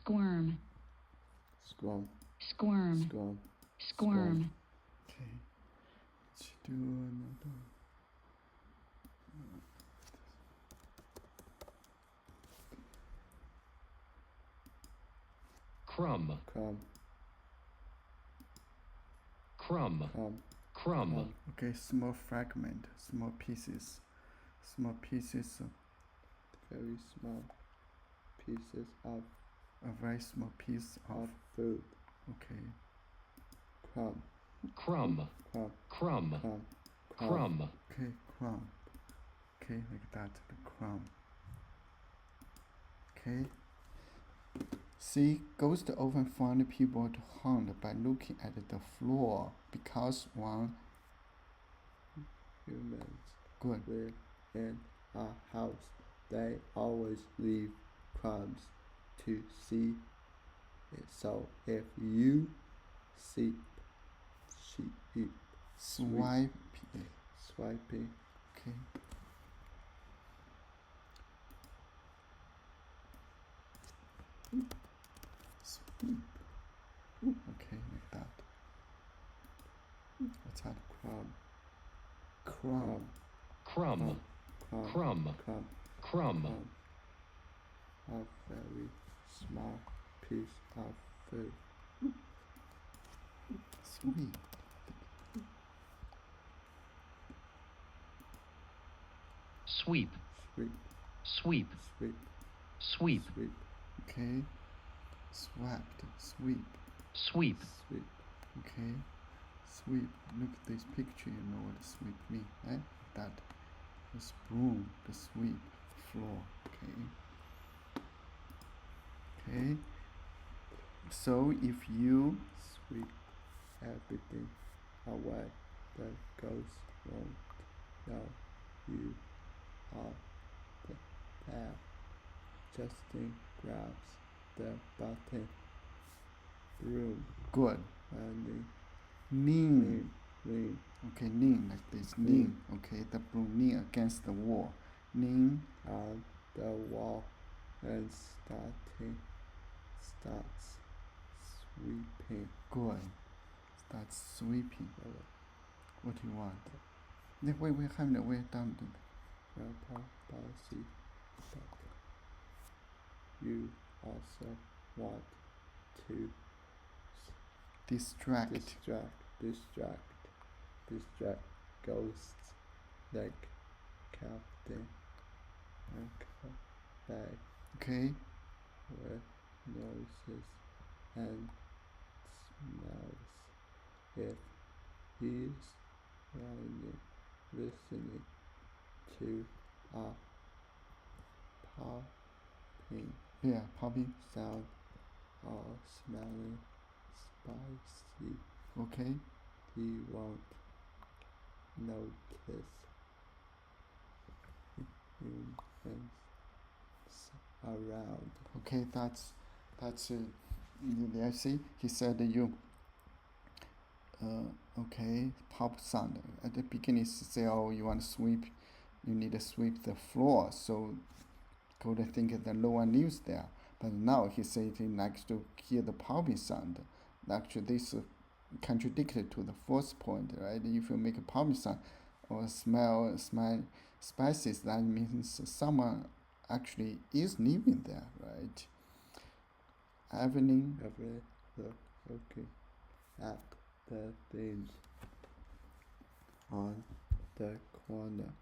Squirm. Squirm. Squirm. Squirm. Squirm. Okay. Let's do another. Crumb. Crumb. Crumb. Crumb. Crumb. Okay, small fragment, small pieces. Small pieces. Very small pieces of. A very small piece of food. Okay. Crumb. Crumb. Crumb. Crumb. Crumb. Crumb. Okay, crumb. Okay, like that, the crumb. Okay. See, ghosts often find people to hunt by looking at the floor because when humans live in a house, they always leave crumbs to see it. So if you see swiping, okay. Sweep. Okay, like that. What's that? Crumb. Crumb. Crumb. Crumb. Crumb. Crumb. A very small piece of food. Sweet. Sweep. Sweep. Sweep. Sweep. Sweep. Sweep. Okay. Swept. Sweep. Sweep. Sweep. Okay. Sweep. Look at this picture, you know what sweep means, eh? That. The broom, the sweep, the floor. Okay. Okay. So if you sweep everything away that goes wrong, now you are there. Justin grabs the button. Broom. Good. And lean. Okay, lean like this. Lean. Okay, the broom lean against the wall. Lean on the wall and starts sweeping. Good. Starts sweeping. What do you want? Wait, haven't we done it? Grandpa Bossy, but you also want to distract ghosts like Captain Bag. Okay. With noises and smells. If he's listening to a popping sound or smelling spicy. Okay. He won't notice humans around. Okay, that's I see. He said you. Okay, pop sound. At the beginning, he say, "Oh, you want to sweep? You need to sweep the floor." So, go to think that no one lives there. But now he said he likes to hear the popping sound. Actually, this contradicted to the first point, right? If you make a popping sound or smell spices, that means someone actually is living there, right? Evelyn, okay, at the things on the corner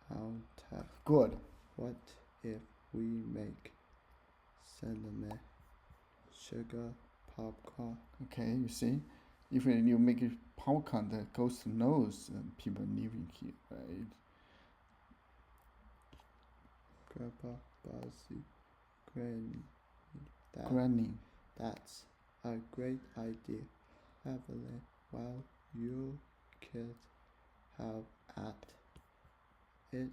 counter. Good. What if we make cinnamon sugar popcorn? Okay, you see, if you make it popcorn, the ghost knows people living here, right? Grandpa Bossy, Granny. That's a great idea, Evelyn. Well, you could have at it,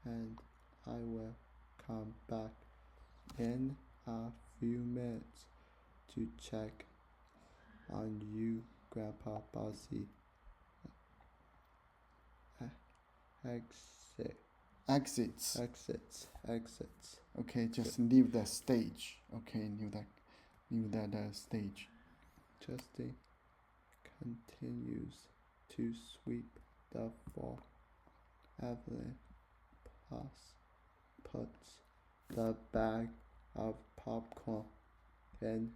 and I will come back in a few minutes to check on you, Grandpa Bossy. Exit. Exits. exits. Okay, just leave the stage. Okay, leave that stage. Justin continues to sweep the floor. Evelyn puts the bag of popcorn in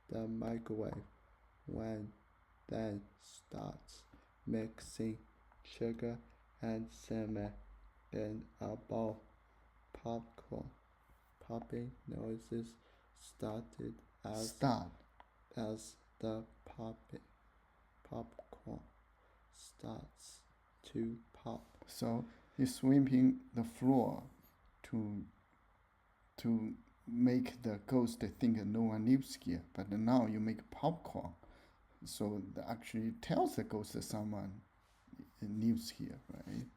the microwave, then starts mixing sugar and cinnamon in a bowl. Popping noises started as the popcorn starts to pop. So you're sweeping the floor to make the ghost think no one lives here. But now you make popcorn, so that actually tells the ghost that someone lives here, right?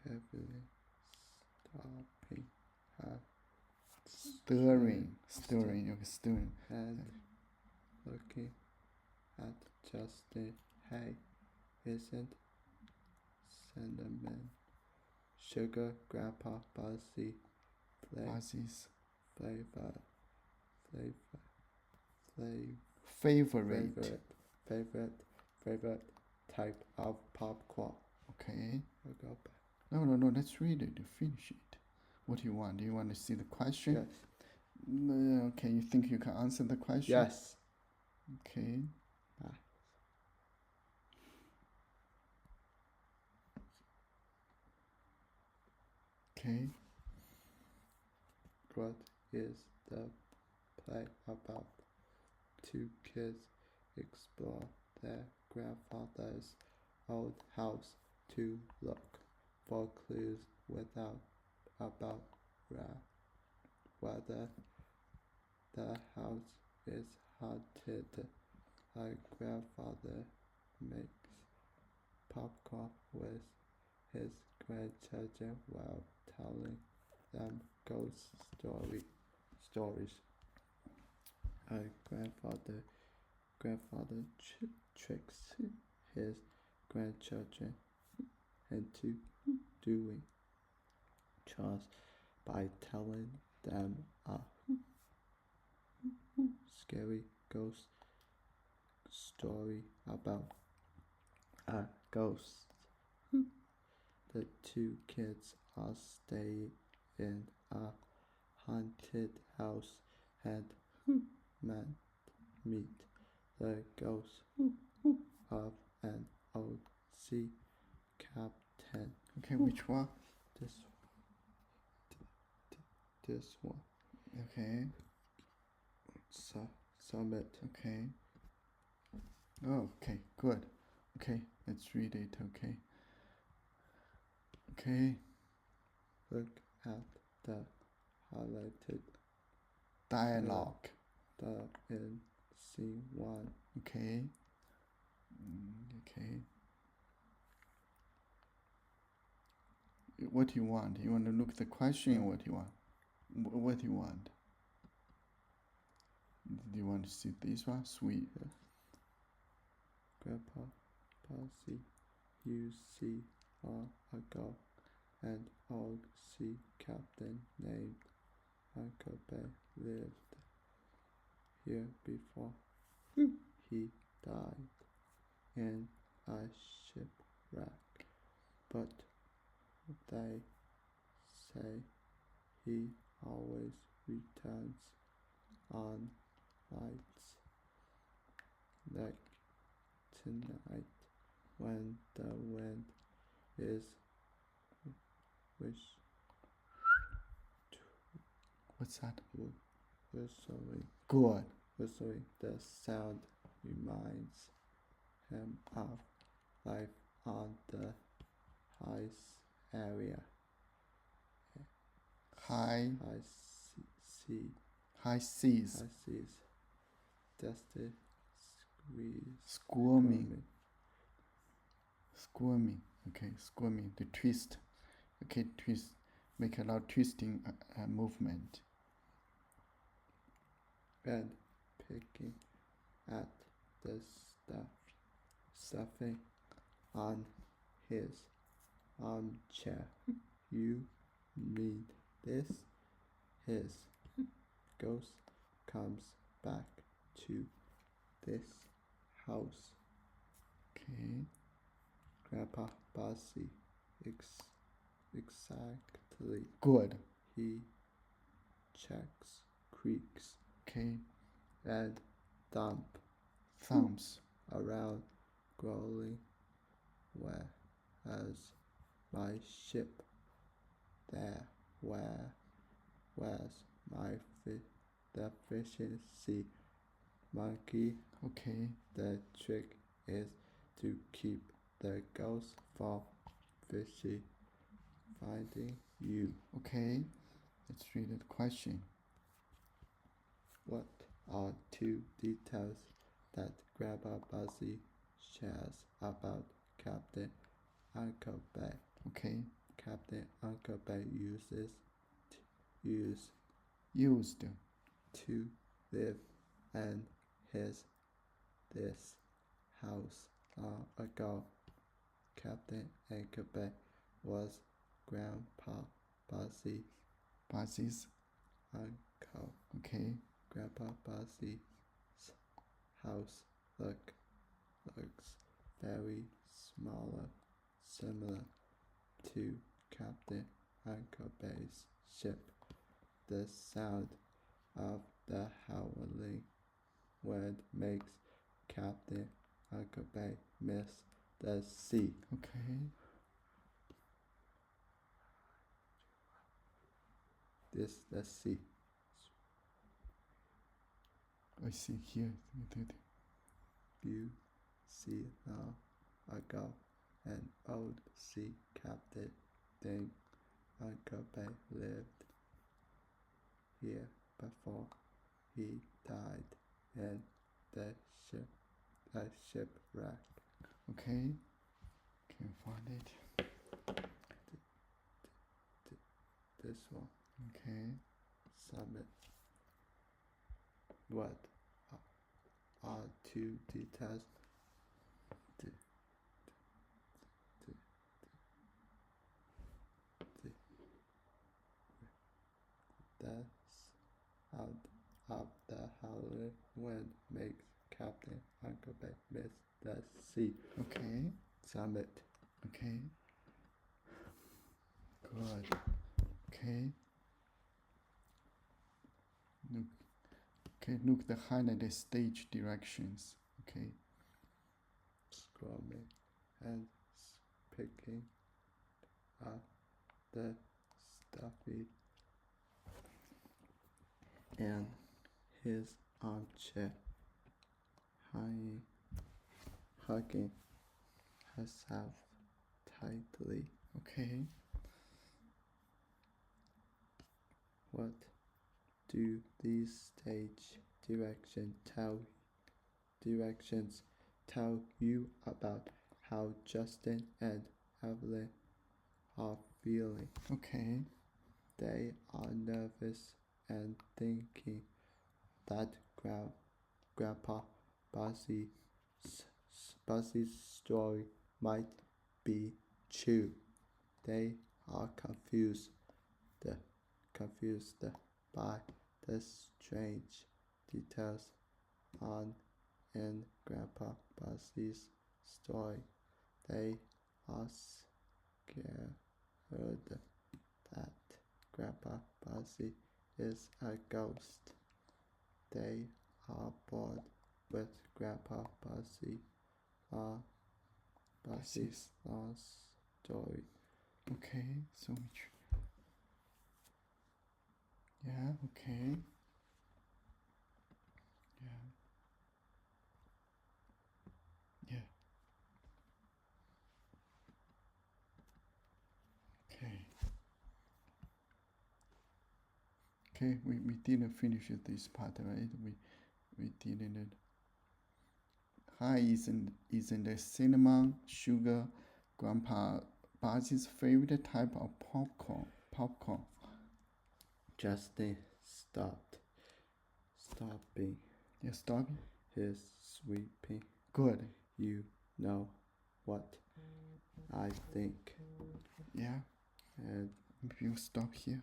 Heavily stopping her Stirring, and looking at Justin. Hey, isn't cinnamon sugar Grandpa Buzzy Buzzy's favorite type of popcorn? Okay. I'll go back. No, let's read it, finish it. What do you want? Do you want to see the question? Yes. Okay, you think you can answer the question? Yes. Okay. Okay. What is the play about? Two kids explore their grandfather's old house to look for clues about whether the house is haunted. A grandfather makes popcorn with his grandchildren while telling them ghost stories. A grandfather tricks his grandchildren into doing chores by telling them a scary ghost story about a ghost. The two kids are staying in a haunted house and meet the ghost of an old sea captain. Okay, which one? This one. Okay. Summit. Okay. Oh, okay, good. Okay, let's read it. Okay. Okay. Look at the highlighted Dialogue. in scene 1. Okay. Okay. What do you want? You want to look at the question or what do you want? What do you want? Do you want to see this one? Sweet. Grandpa Posey, you see ago, an old sea captain named Uncle Ben lived here before he died in a shipwreck, but they say he always returns on nights like tonight when the wind is What's that? whistling. Good. Whistling. The sound reminds him of life on the high area. High seas. Dusty Squirming. Okay, squirming. The twist. Okay, twist. Make a lot of twisting movement. And picking at the stuffing on his armchair. You need this. His ghost comes back to this house. Okay. Grandpa Bossy. Exactly. Good. He checks creaks Okay. and thump Thumbs. around growling as my ship there where's my deficiency monkey. Okay. The trick is to keep the ghost from fishy finding you. Okay. Let's read the question. What are two details that Grandpa Buzzy shares about Captain Uncle Bay? Okay. Captain Uncle Bay used Used. to live in this house long ago. Captain Uncle Bay was Grandpa Buzzy's. uncle. Okay. Grandpa Buzzy's house looks very similar to Captain Uncle Bay's ship. The sound of the howling wind makes Captain Uncle Bay miss the sea. Okay. This the sea. I see here. You see long ago an old sea captain named Uncle Bay lived here before he died in the shipwreck. Okay. Can't find it. This one. Okay. Summit. What are two details the sound of the howling wind makes Captain Uncle Bay miss the sea? Okay. Summit. Okay. Good. Okay. Look. Okay, look the highlighted stage directions. Okay. Scrumming and picking up the stuffy in his armchair, hugging herself tightly. Okay. What do these stage directions tell you about how Justin and Evelyn are feeling? Okay. They are nervous and thinking that Grandpa Buzzy's story might be true. They are confused by the strange details in Grandpa Buzzy's story. They are scared that Grandpa Buzzy is a ghost. They are bored with Grandpa Buzzy's long story. Okay. So much. Yeah. Okay. Yeah. Yeah. Okay. Okay. We didn't finish this part, right? We didn't. Hi, isn't the cinnamon sugar Grandpa Buzzy's favorite type of popcorn? Justin stopping Yeah, stop. his sweeping. Good. You know what I think. Yeah. And Maybe we'll stop here.